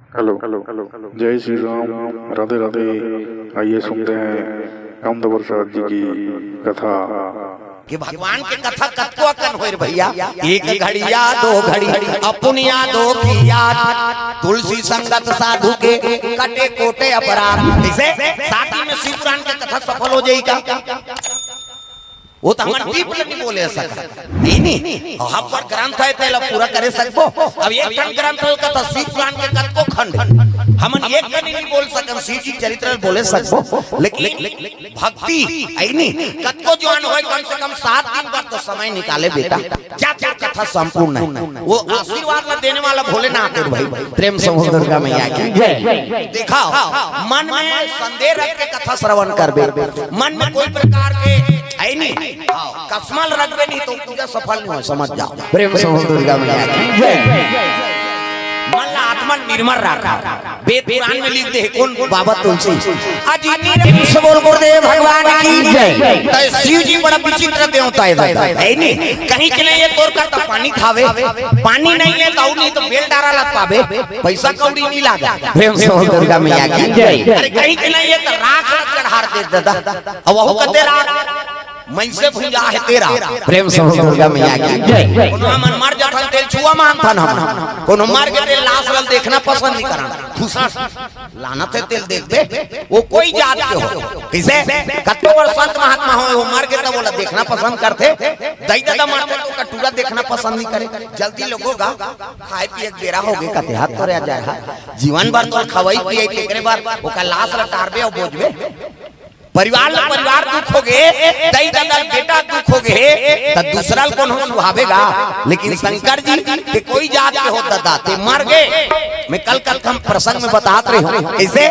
Hello जय श्री राम, राधे राधे। आइए सुनते हैं कामदेव प्रसाद जी की कथा कि भगवान के कथा कतको अकन होय रे भैया। एक घड़िया दो घड़ी अपनिया दो की याद, तुलसी संगत साधु के कटे कोटे अपराध। जैसे साथी में शिव पुराण के कथा सफल हो जाएगा। वो तो हमारे टीप नहीं बोले सका नहीं हम पर ग्रंथ है तेला पूरा करे सकबो। अब एक खंड ग्रंथ है कथा शिव पुराण के कतको खंड हमन एक कनी नहीं बोल सकन, शिव जी चरित्र बोले सकबो। लेकिन भक्ति आई नहीं कतको जवान होय कम से कम 7 दिन बाद तो समय निकाले बेटा, क्या क्या कथा संपूर्ण है। वो आशीर्वाद देने वाला भोलेनाथ है भाई। प्रेम समूह दुर्गा मैया की जय। देखा मन में संदेह रख के कथा श्रवण करबे, मन में कोई प्रकार के आई नहीं कसमल रखबे नहीं तो पूजा सफल नहीं हो, समझ जाओ। प्रेम समूह दुर्गा मैया की जय। मन आत्मा निर्मल रखा, वेद पुराण में लिख दे कौन बाबा तुलसी अजीनी से बोल गुरुदेव भगवान की जय। तो शिव जी बड़ा विचित्र देवता है नहीं, कहीं के लिए तोड़ कर तो पानी खावे, पानी नहीं है तो नहीं तो बेल डारा लग पावे, पैसा कौड़ी नहीं लागा। प्रेम समूह दुर्गा मैया की जय। अरे कहीं के लिए तो राख चढ़ा दे दादा, अब वो कहते राख मन से भूजा है तेरा। प्रेम समूह दुर्गा मैया की जय। कोनो मन मर जाथन तेल छुआ मानथन हम, कोनो मर के तेल लाश वाल देखना पसंद नहीं करन, खुशा लानत है तेल देख दे। वो कोई जात के हो किसे कतो वर संत महात्मा हो, वो मर के तो बोला देखना पसंद करते, दई दादा मारते तो कटूरा देखना पसंद नहीं करे। जल्दी लोगों का खाए पिए बेरा हो गए कते हाथ तो रह जाए, जीवन भर तो खवाई पिए तेरे बार ओका लाश लटारबे और बोझबे। परिवार दुख हो गए, दई दादा बेटा दुख हो गए तो दूसरा कौन हो सुहावेगा। लेकिन शंकर जी के कोई जात के हो दादा ते मर गए। मैं कल हम प्रसंग में बताते रहे हूँ कैसे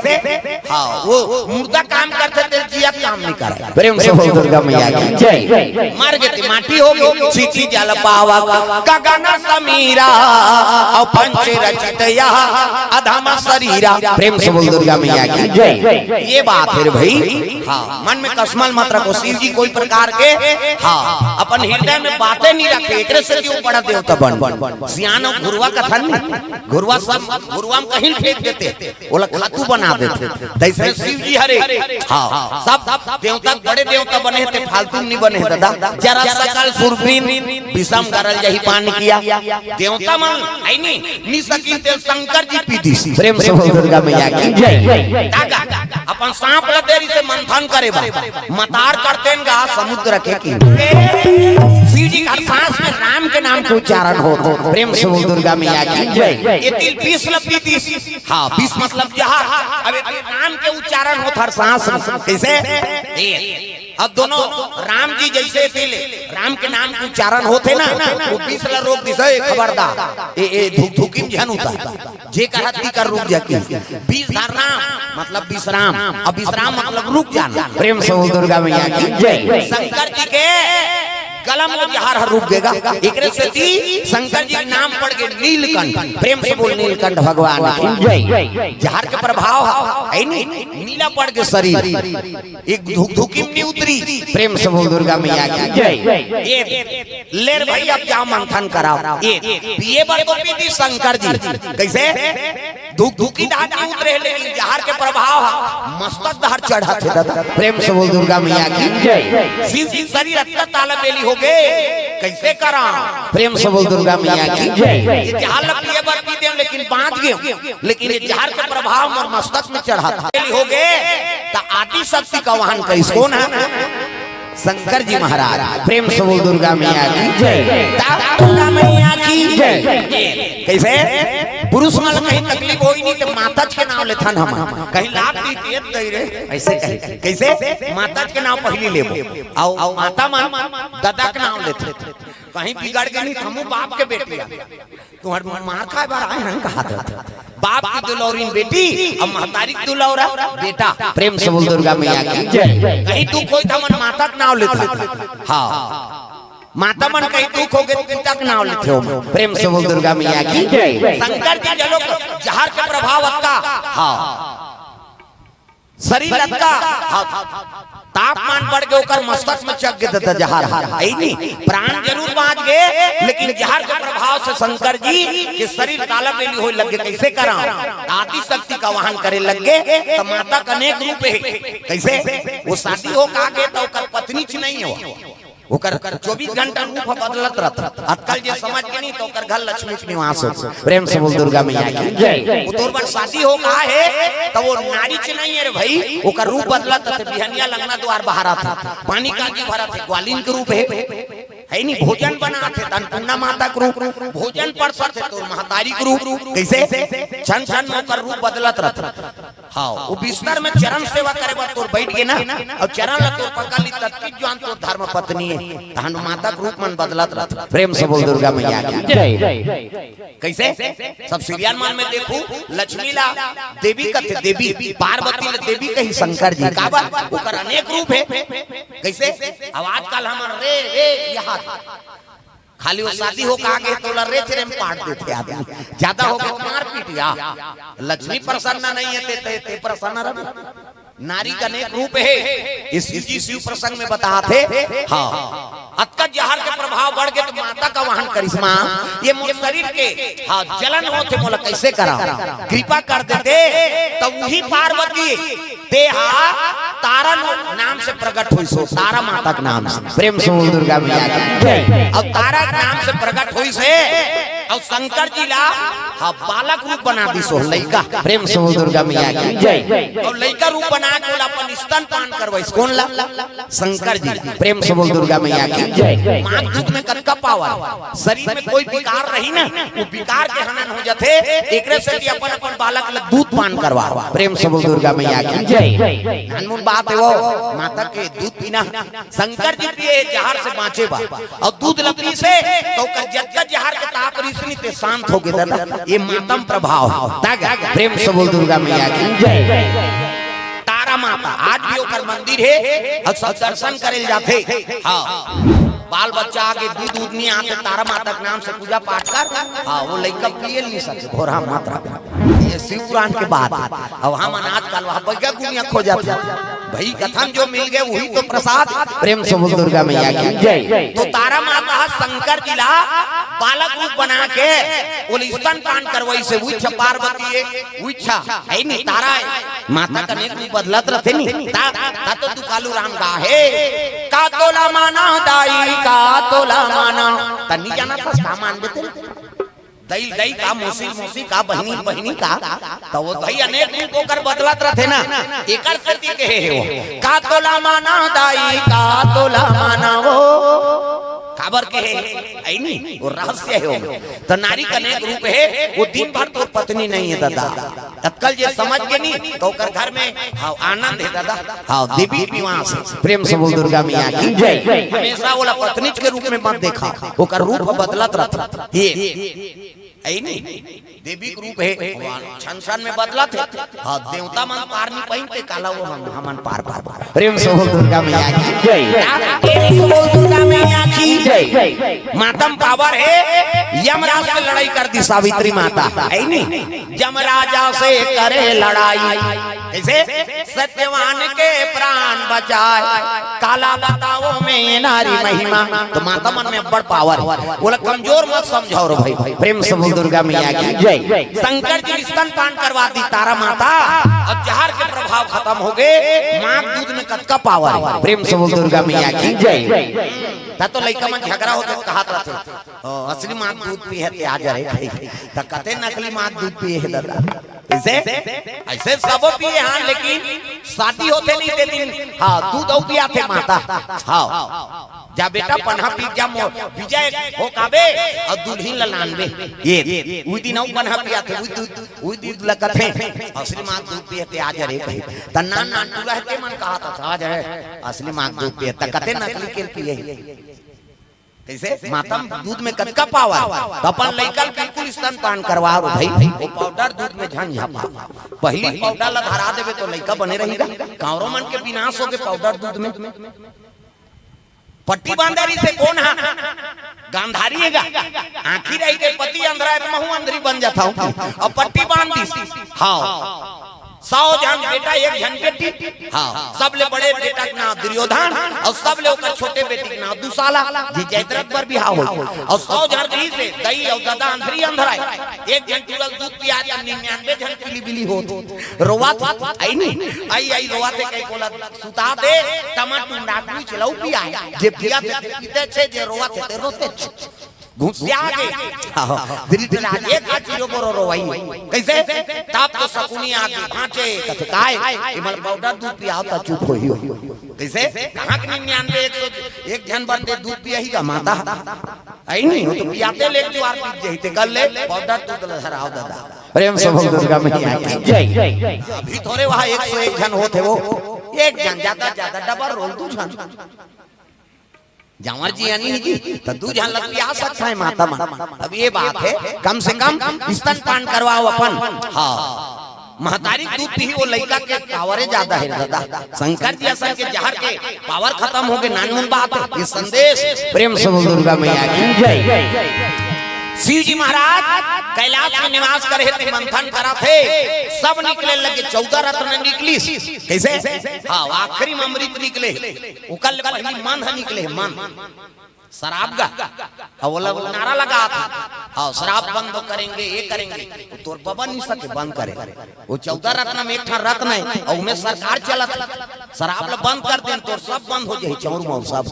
हाँ वो मुर्दा काम करते थे, जिया काम नहीं करे। प्रेम से बोल दुर्गा मैया की जय। मर गए माटी हो गई, सीटी जल पावा गगन समीरा और पंच रचित अधम शरीरा। प्रेम से बोल दुर्गा मैया की जय। ये बात है भाई। हाँ मन में कसमल मत रखो, शिव जी कोई प्रकार के हाँ अपन हृदय में बातें नहीं रखे। एक से क्यों बड़ा देवता बन सियानो गुरुआ कथन गुरुआ सब गुरुआ में कहीं फेंक देते, वो लोग खातू बना देते। जैसे शिव जी हरे हाँ सब देवता बड़े देवता बने थे, फालतू नहीं बने दादा। जरा सकल सुरवीन विषम गरल जही पान किया देवता मन आई नहीं सकी ते शंकर जी पीती। प्रेम से दुर्गा मैया की जय। अपन सांप लतेरी से मंथन करे बा मतार करते गा समुद्र के की। शिव जी हर सांस में राम के नाम के उच्चारण हो। प्रेम से दुर्गा मैया की जय। ये तिल 20 लपीती हाँ 20 मतलब जहर। अब नाम के उच्चारण हो हर सांस में कैसे। अब दोनों राम जी जैसे तिल राम के नाम के उच्चारण होते ना, वो 20 ला रोक दिसे खबरदार ए धुक धुकिम जहन होता जे कहती कर रुक जाती। 20 नाम मतलब विश्राम, अब विश्राम मतलब रुक जाना। प्रेम से दुर्गा मैया की जय। शंकर जी के कलम में जहर रुक देगा। एकरे से ती शंकर जी के नाम पड़ गए नीलकंठ। प्रेम से बोल नीलकंठ भगवान की जय। जहर के प्रभाव है नहीं नीला पड़ के शरीर एक धुक धुकिम नहीं उतरी। प्रेम से बोल दुर्गा मैया की जय। ये लेर भाई अब जाओ मंथन कराओ। ये बार तो पीती शंकर जी कैसे धुक धुकी दाद नहीं उतरे, लेकिन जहर के प्रभाव मस्तक दहर चढ़ा थे दादा। प्रेम से बोल दुर्गा मैया की जय। शिव जी शरीर अत्ता ताला बेली हो गए कैसे करा। प्रेम से बोल दुर्गा मैया की जय। ये जहर लपिए बार पीते लेकिन बांध गए, लेकिन ये जहर के प्रभाव और मस्तक में चढ़ा था हो गए तो आदि शक्ति का वाहन कैसे कौन है शंकर जी महाराज। प्रेम से बोल दुर्गा मैया की जय। दुर्गा मैया की जय। कैसे पुरुष मन कहीं तकलीफ होई नहीं तो माता के नाम लेथन हम कहीं लाभ दी तेज दई रे ऐसे कहे कैसे माता के नाम पहली लेबो आओ माता मन दादा के नाम लेथे कहीं बिगड़ गई नहीं हमू बाप के बेटी तुम्हार मार खाए बार आए हैं कहा था बाप की दुलौरीन बेटी अब महतारी की दुलौरा बेटा। प्रेम से बोल दुर्गा मैया की जय। कहीं तू कोई था मन माता के नाम लेथे हाँ माता मन कहीं दुख हो गए पिता के नाम लेते हो। प्रेम से बोल दुर्गा मैया की जय। शंकर जी जलो जहर के प्रभाव अक्का हाँ शरीर अक्का हाँ तापमान बढ़ गए ओकर मस्तक में चक गए त जहर है नहीं, प्राण जरूर बाँच गए लेकिन जहर के प्रभाव से शंकर जी के शरीर काला बेली होने लग गए। कैसे करा? आदि शक्ति का वाहन करे लग गए। तो माता का अनेक रूप है। कैसे? वो शादी हो का गए तो ओकर पत्नी च नहीं हो, ओकर 24 घंटा रूप बदलत रहत। आजकल जे समझ के नहीं तो ओकर घर लक्ष्मी के निवास हो। प्रेम से बोल दुर्गा मैया की जय। वो तोर बार शादी हो का है तो वो नारी च नहीं है रे भाई, ओकर रूप बदलत रहत। बिहनिया लगना द्वार बाहर था, पानी का जी भरा थे, ग्वालिन के रूप है नहीं। भोजन बना थे अन्नपूर्णा माता के रूप, भोजन परसत थे तो महतारी के रूप। कैसे? छन छन में ओकर रूप बदलत रहत। हाँ, वो बिस्तर में चरण सेवा करे बर तोर बैठ के ना और चरण ल तोर पकड़ ली तत्की जान तोर धर्म पत्नी है। तहन माता के रूप मन बदलत रहत। प्रेम से बोल दुर्गा मैया की जय। कैसे? सब सीरियल मान में देखू लक्ष्मी ला देवी कथे, देवी पार्वती ला देवी कही शंकर जी का बा ओकर अनेक रूप है। कैसे? अब आजकल हमर रे यहाँ खाली वो शादी हो का आगे तो लर्रे थे में पाट देते आदमी, ज्यादा हो गए मार पीट या लक्ष्मी प्रसन्न नहीं है ते प्रसन्न रहे। नारी का अनेक रूप है। इस शिव प्रसंग में बता थे। हाँ, अतक जहर के प्रभाव बढ़ गए तो माता का वाहन करिश्मा ये मोर शरीर के हाँ जलन होते मोला कैसे करा? कृपा कर देते तो वही पार्वती देहा तारा नाम से प्रकट हुई सो, तारा माता के नाम से। प्रेम से बोल दुर्गा मैया की जय। अब तारा के नाम से प्रकट हुई से और शंकर जी ला हाँ बालक रूप बना दी सो लइका। प्रेम से बोल दुर्गा मैया की जय। और लइका रूप बना के अपन स्तन पान करवाइस कौन ला? शंकर जी। प्रेम से बोल दुर्गा मैया की जय। मां दूध में कतका पावर, शरीर में कोई विकार रही ना वो विकार के हनन हो जाते। एकरे से अपन अपन बालक ला दूध पान करवा। प्रेम से बोल दुर्गा मैया की जय। अनमोल बात है वो माता के दूध पीना। शंकर जी पिए जहर से बाँचे बा और दूध लपी से तो जगत जहर के ताप रिसनी ते शांत हो गए। ये मातम प्रभाव। प्रेम से बोल दुर्गा मैया की जय। तारा माता आज भी ओकर मंदिर है और सब दर्शन करे जाते। हाँ, बाल बच्चा आगे दूध दूध नहीं आते तारा माता के नाम से पूजा पाठ कर। हाँ, वो लइका पिए नहीं सकते घोरा मात्रा। ये शिव पुराण के बाद अब हम अनाज काल वहाँ बैगा गुनिया खो जाते भाई। कथन जो मिल गए वही तो प्रसाद। प्रेम से बोल दुर्गा मैया की जय। तो तारा माता शंकर जी ला बालक रूप बना के वो स्तन पान करवाई से उच्छा पार्वती है उच्छा है नहीं तारा माता का नेक रूप बदलत रहते नहीं। ता तो तू कालू राम का है का तोला माना दाई का तोला माना तन्नी जाना था का मान देते दई दई का मौसी का बहनी का तो वो दई अनेक रूप होकर बदलत रहते ना। एकर सती के है वो का तोला माना दाई का तोला माना वो खबर के है नहीं वो रहस्य है वो। तो नारी का अनेक रूप है। वो दिन भर तो पत्नी नहीं है दादा, तत्काल ये समझ के नहीं तो कर घर में हाँ आनंद है दादा। हाँ, देवी निवास। प्रेम से बोल दुर्गा मैया की जय। हमेशा वो पत्नी के रूप में मत देखा, वो कर रूप बदलत रहता। ये नहीं देवी के रूप है छन छन में बदलत है। हाँ, देवता मन पार नहीं पहनते काला वो हमन पार पार। प्रेम से बोल दुर्गा मैया की जय। प्रेम से बोल दुर्गा मैया की जय। मातम पावर है। यमराज से लड़ाई कर दी सावित्री माता है नहीं, यमराजा से करे लड़ाई। ऐसे सत्यवान के प्राण बचाए काला बताओ में नारी महिमा। तो माता मन में बड़ पावर है, बोला कमजोर मत समझो रो भाई। प्रेम से दुर्गा मैया की जय। शंकर जी स्तन पान करवा दी तारा माता और जहर के प्रभाव खत्म हो गए। मां दूध में कतका पावर है। प्रेम से बोल दुर्गा मैया की जय। तो लइका मन झगड़ा होते कहत रहते असली मां दूध पी है आज रहे त कते नकली मां दूध पिए है दादा। ऐसे सब पिए हाँ, लेकिन शादी होते नहीं ते दिन हाँ दूध औ पिया थे माता। हाँ, जा बेटा पन्हा पी जा विजय हो काबे और दुल्हन ललानबे ये उई दिन औ पन्हा पिया थे उई दूध लगत है असली मां दूध पिए थे आज रे कही तन्ना नान रहते मन कहा था आज है असली मां दूध पिए त कते नकली के पिए। कैसे मातम दूध में कतका पावर। तो अपन लइका बिल्कुल स्तन पान करवा रो भाई। वो पाउडर दूध में झन झापा पहली पाउडर ला धरा देवे तो लइका बने रहेगा। कांवरो मन के विनाश हो के पाउडर दूध में पट्टी बांधारी से कौन है गांधारी है आखी रही के पति अंधरा है तो महू अंधरी बन जाता हूँ और पट्टी बांध दी। हाँ, 100 जन बेटा 1 जन बेटी। हाँ सब ले बड़े बेटा के नाम दुर्योधन और सब ले ओकर छोटे बेटी के नाम दुशाला जी जयद्रथ पर बिहाव हो और 100 जन रही से दही और दादा अंधरी अंधराई 1 जन केवल दूध पिया 99 जन पीली बिली हो रोवा आई नहीं आई रोवा थे कई कोला सुता दे टमाटर नाकू चलाऊ पिया जे पिया थे पीते छे जे रोवा थे रोते घुसिया आगे धीरे आज एक चीजों को रोवाई कैसे ताप तो सकुनी आगे भांचे कथे काय इमल पाउडर दूध पियाओ ता चुप होई कैसे कहां के 99 101 जन बंदे दूध पिया ही का माता आई नहीं हो तो पियाते ले ज्वार पी जइते कर ले पाउडर दूध लहराओ दादा प्रेम से बोल दुर्गा मैया की जय। अभी थोड़े वहां 101 जन होते वो 1 जन ज्यादा डबल रोल 2 जन जावर जी यानी जी तो 2 जन लग आ सकता है माता मां। अब ये बात है कम से कम स्तनपान करवाओ अपन। हाँ महतारी दूध पी वो लड़का के पावर ज्यादा है दादा शंकर जी असन के जहर के पावर खत्म हो गए नानमुन बात ये संदेश प्रेम से बोल दुर्गा मैया की जय। शिव जी महाराज कैलाश में निवास करे थे मंथन करा थे सब निकले लगे 14 रत्न निकली कैसे हाँ आखिरी में अमृत निकले उकल पहली मन निकले मन शराब का वो नारा लगा था हाँ शराब बंद करेंगे ये करेंगे तो बाबा नहीं सके बंद करे वो 14 रत्न में एक रत्न है और उनमें सरकार चलत शराब बंद कर दे तो सब बंद हो जाए चौर मौर सब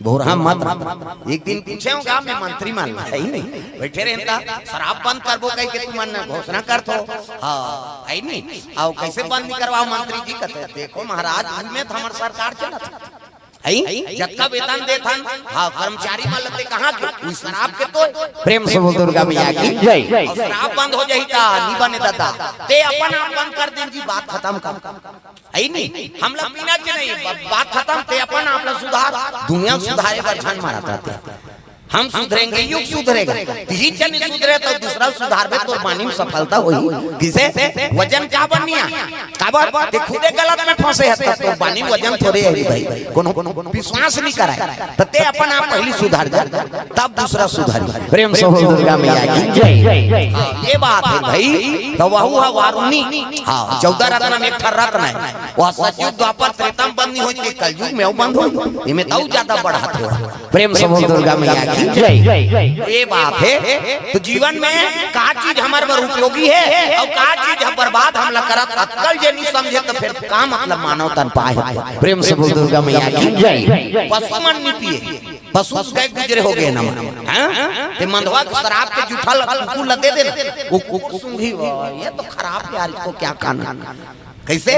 भोरा मत एक दिन पूछे गांव में मंत्री मान है ही नहीं बैठे रहता शराब बंद करबो कह के तुम घोषणा कर दो हाँ है नहीं आओ कैसे बंद नहीं करवाओ मंत्री जी कहते देखो महाराज में तो हमारी सरकार चलत जत्ता वेतन देथन हाँ कर्मचारी मालते कहाँ के शराब के तो प्रेम से बोल दुर्गा मैया की जय। शराब बंद हो जाही ता नहीं बने दादा ते अपन आप बंद कर दें जी बात खत्म कर है नहीं हम लोग पीना के नहीं बात खत्म ते अपन आप लोग सुधार दुनिया सुधारे पर छान मारा था हम सुधरेंगे युग सुधरेगा ही नहीं सुधरे तो दूसरा सुधार में तो मानी में सफलता हुई किसे वजन क्या बनिया काबर ते खुदे गलत में फंसे है तो बानी वजन थोड़े है भाई कोनो विश्वास नहीं कराए तते अपन आप पहली सुधार जा तब दूसरा सुधार प्रेम से बोल दुर्गा मैया की जय। ये बात है भाई तो वहु है वारुणी हां 14 रत्न में एक रत्न है वह सतयुग द्वापर त्रेता बंद नहीं होई कलयुग में बंद होई इमे तो ज्यादा बढ़ा थे प्रेम से बोल दुर्गा मैया की जय। ये बात है तो जीवन में का चीज हमारे पर उपयोगी है और का चीज हम बर्बाद हम करत अक्कल जे नहीं समझे तो फिर का मतलब मानव तन पाए प्रेम से बोल दुर्गा मैया की जय। पशु मन नहीं पिए पशु गए गुजरे हो गए ना ते मंदवा शराब के जूठा कुकुर लगे दे वो सूंघी ये तो खराब यार इसको क्या खाना कैसे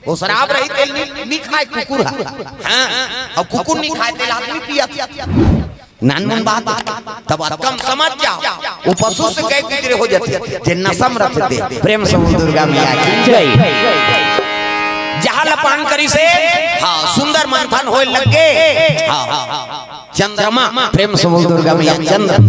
वो शराब रही तेल नहीं खाए कुकुर हां और कुकुर नहीं खाए तेल आदमी पिया नानमुन बात तब कम समझ जाओ वो पशु से गए गुजरे हो जाते जे नसम रखते प्रेम से बोल दुर्गा मैया की जय। जहां लपान करी से हाँ सुंदर मंथन होए लगे हाँ चंद्रमा प्रेम से बोल दुर्गा मैया चंद्र